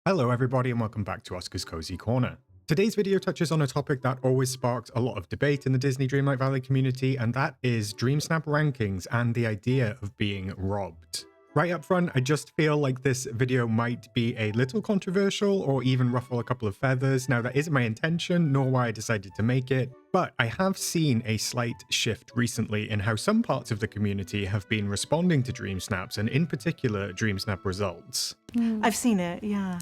Hello everybody and welcome back to Oscar's Cozy Corner. Today's video touches on a topic that always sparks a lot of debate in the Disney Dreamlight Valley community, and that is DreamSnap rankings and the idea of being robbed. Right up front, I just feel like this video might be a little controversial or even ruffle a couple of feathers. Now that isn't my intention, nor why I decided to make it, but I have seen a slight shift recently in how some parts of the community have been responding to DreamSnaps, and in particular DreamSnap results. I've seen it, yeah.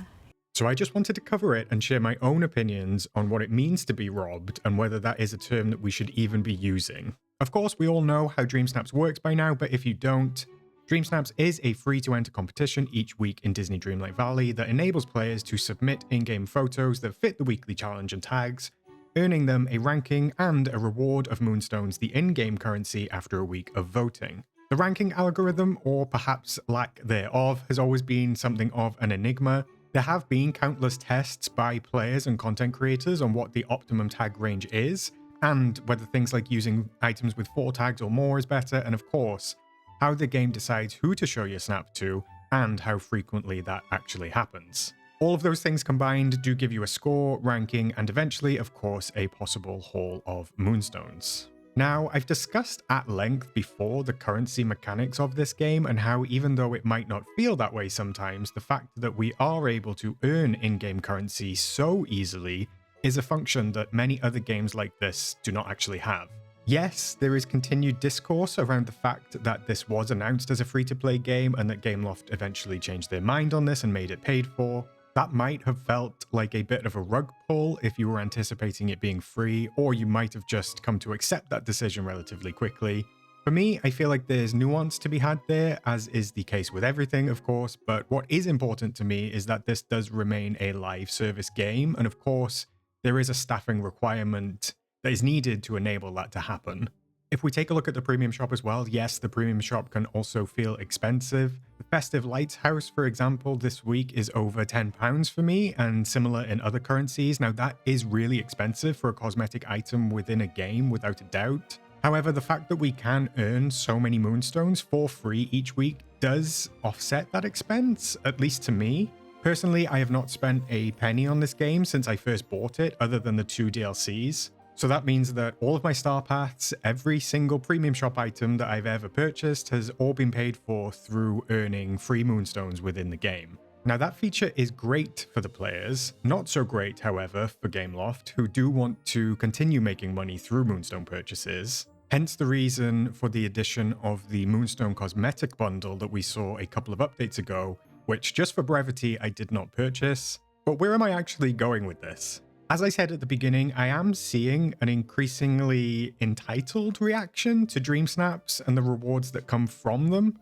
So I just wanted to cover it and share my own opinions on what it means to be robbed and whether that is a term that we should even be using. Of course, we all know how DreamSnaps works by now, but if you don't, DreamSnaps is a free-to-enter competition each week in Disney Dreamlight Valley that enables players to submit in-game photos that fit the weekly challenge and tags, earning them a ranking and a reward of moonstones, the in-game currency after a week of voting. The ranking algorithm, or perhaps lack thereof, has always been something of an enigma. There have been countless tests by players and content creators on what the optimum tag range is, and whether things like using items with 4 tags or more is better, and of course, how the game decides who to show your snap to, and how frequently that actually happens. All of those things combined do give you a score, ranking, and eventually, of course, a possible haul of moonstones. Now, I've discussed at length before the currency mechanics of this game and how, even though it might not feel that way sometimes, the fact that we are able to earn in-game currency so easily is a function that many other games like this do not actually have. Yes, there is continued discourse around the fact that this was announced as a free-to-play game and that Gameloft eventually changed their mind on this and made it paid for. That might have felt like a bit of a rug pull if you were anticipating it being free, or you might have just come to accept that decision relatively quickly. For me, I feel like there's nuance to be had there, as is the case with everything, of course, but what is important to me is that this does remain a live service game, and of course, there is a staffing requirement that is needed to enable that to happen. If we take a look at the premium shop as well, yes, the premium shop can also feel expensive. The Festive Lights House, for example, this week is over £10 for me, and similar in other currencies. Now that is really expensive for a cosmetic item within a game, without a doubt. However, the fact that we can earn so many moonstones for free each week does offset that expense, at least to me. Personally, I have not spent a penny on this game since I first bought it, other than the 2 DLCs. So that means that all of my star paths, every single premium shop item that I've ever purchased has all been paid for through earning free moonstones within the game. Now that feature is great for the players, not so great, however, for Gameloft, who do want to continue making money through moonstone purchases. Hence the reason for the addition of the Moonstone Cosmetic Bundle that we saw a couple of updates ago, which just for brevity I did not purchase. But where am I actually going with this? As I said at the beginning, I am seeing an increasingly entitled reaction to DreamSnaps and the rewards that come from them.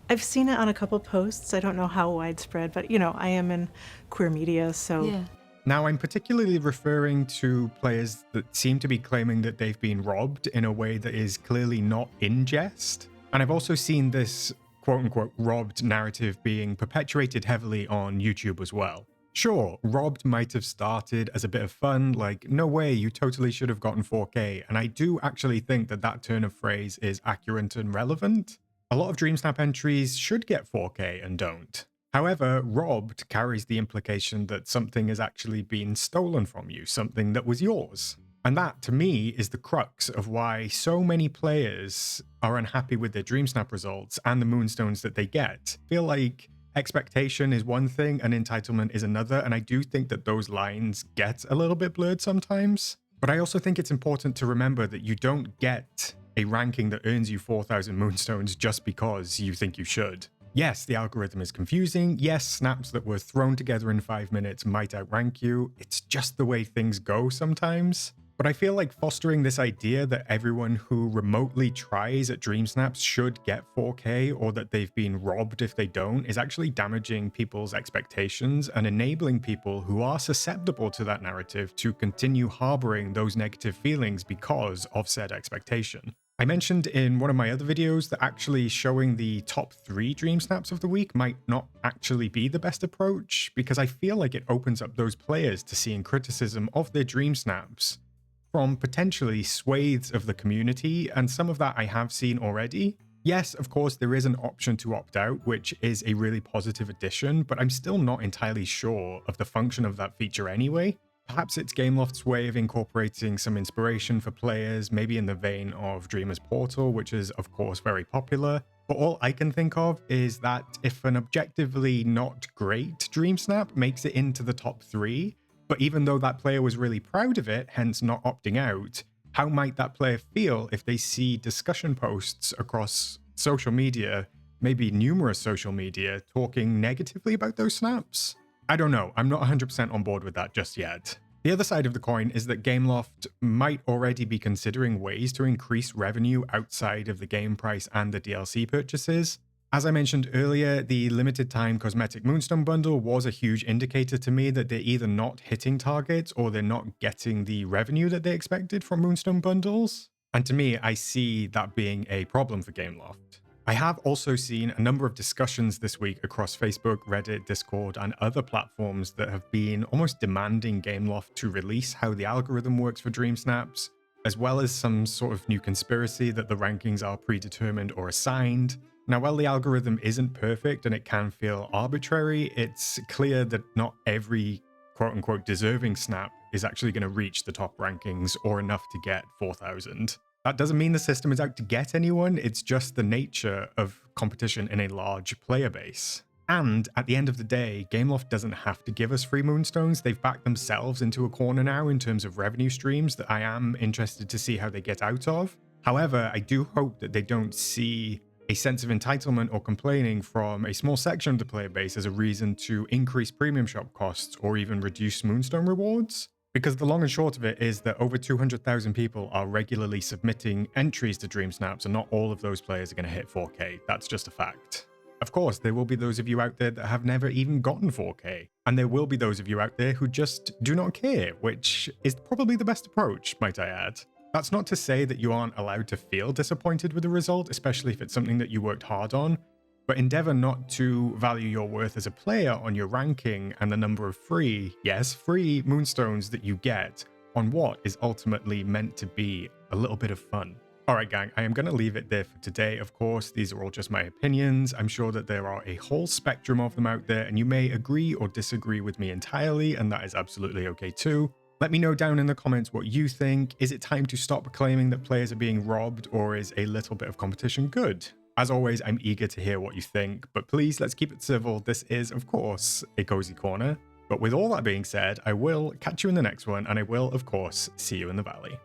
I've seen it on a couple posts. I don't know how widespread, but I am in queer media, so Yeah. Now, I'm particularly referring to players that seem to be claiming that they've been robbed in a way that is clearly not in jest. And I've also seen this quote-unquote robbed narrative being perpetuated heavily on YouTube as well. Sure, robbed might have started as a bit of fun, like, no way, you totally should have gotten 4K, and I do actually think that that turn of phrase is accurate and relevant. A lot of DreamSnap entries should get 4K and don't. However, robbed carries the implication that something has actually been stolen from you, something that was yours. And that, to me, is the crux of why so many players are unhappy with their DreamSnap results and the moonstones that they get. I feel like expectation is one thing and entitlement is another, and I do think that those lines get a little bit blurred sometimes. But I also think it's important to remember that you don't get a ranking that earns you 4,000 moonstones just because you think you should. Yes, the algorithm is confusing. Yes, snaps that were thrown together in 5 minutes might outrank you. It's just the way things go sometimes. But I feel like fostering this idea that everyone who remotely tries at DreamSnaps should get 4K, or that they've been robbed if they don't, is actually damaging people's expectations and enabling people who are susceptible to that narrative to continue harboring those negative feelings because of said expectation. I mentioned in one of my other videos that actually showing the top 3 DreamSnaps of the week might not actually be the best approach, because I feel like it opens up those players to seeing criticism of their DreamSnaps from potentially swathes of the community, and some of that I have seen already. Yes, of course, there is an option to opt out, which is a really positive addition, but I'm still not entirely sure of the function of that feature anyway. Perhaps it's Gameloft's way of incorporating some inspiration for players, maybe in the vein of Dreamer's Portal, which is of course very popular. But all I can think of is that if an objectively not great DreamSnap makes it into the top 3, but even though that player was really proud of it, hence not opting out, how might that player feel if they see discussion posts across social media, maybe numerous social media, talking negatively about those snaps? I don't know. I'm not 100% on board with that just yet. The other side of the coin is that Gameloft might already be considering ways to increase revenue outside of the game price and the DLC purchases. As I mentioned earlier, the limited time cosmetic Moonstone bundle was a huge indicator to me that they're either not hitting targets or they're not getting the revenue that they expected from Moonstone bundles. And to me, I see that being a problem for Gameloft. I have also seen a number of discussions this week across Facebook, Reddit, Discord, and other platforms that have been almost demanding Gameloft to release how the algorithm works for DreamSnaps, as well as some sort of new conspiracy that the rankings are predetermined or assigned. Now, while the algorithm isn't perfect and it can feel arbitrary, it's clear that not every quote-unquote deserving snap is actually going to reach the top rankings or enough to get 4,000. That doesn't mean the system is out to get anyone, it's just the nature of competition in a large player base. And at the end of the day, Gameloft doesn't have to give us free Moonstones. They've backed themselves into a corner now in terms of revenue streams that I am interested to see how they get out of. However, I do hope that they don't see a sense of entitlement or complaining from a small section of the player base as a reason to increase premium shop costs or even reduce Moonstone rewards. Because the long and short of it is that over 200,000 people are regularly submitting entries to DreamSnaps, and not all of those players are going to hit 4K. That's just a fact. Of course, there will be those of you out there that have never even gotten 4K, and there will be those of you out there who just do not care, which is probably the best approach, might I add. That's not to say that you aren't allowed to feel disappointed with the result, especially if it's something that you worked hard on, but endeavor not to value your worth as a player on your ranking and the number of free, yes, free Moonstones that you get on what is ultimately meant to be a little bit of fun. Alright gang, I am going to leave it there for today. Of course, these are all just my opinions. I'm sure that there are a whole spectrum of them out there, and you may agree or disagree with me entirely, and that is absolutely okay too. Let me know down in the comments what you think. Is it time to stop claiming that players are being robbed, or is a little bit of competition good? As always, I'm eager to hear what you think, but please, let's keep it civil. This is, of course, a cozy corner. But with all that being said, I will catch you in the next one, and I will, of course, see you in the valley.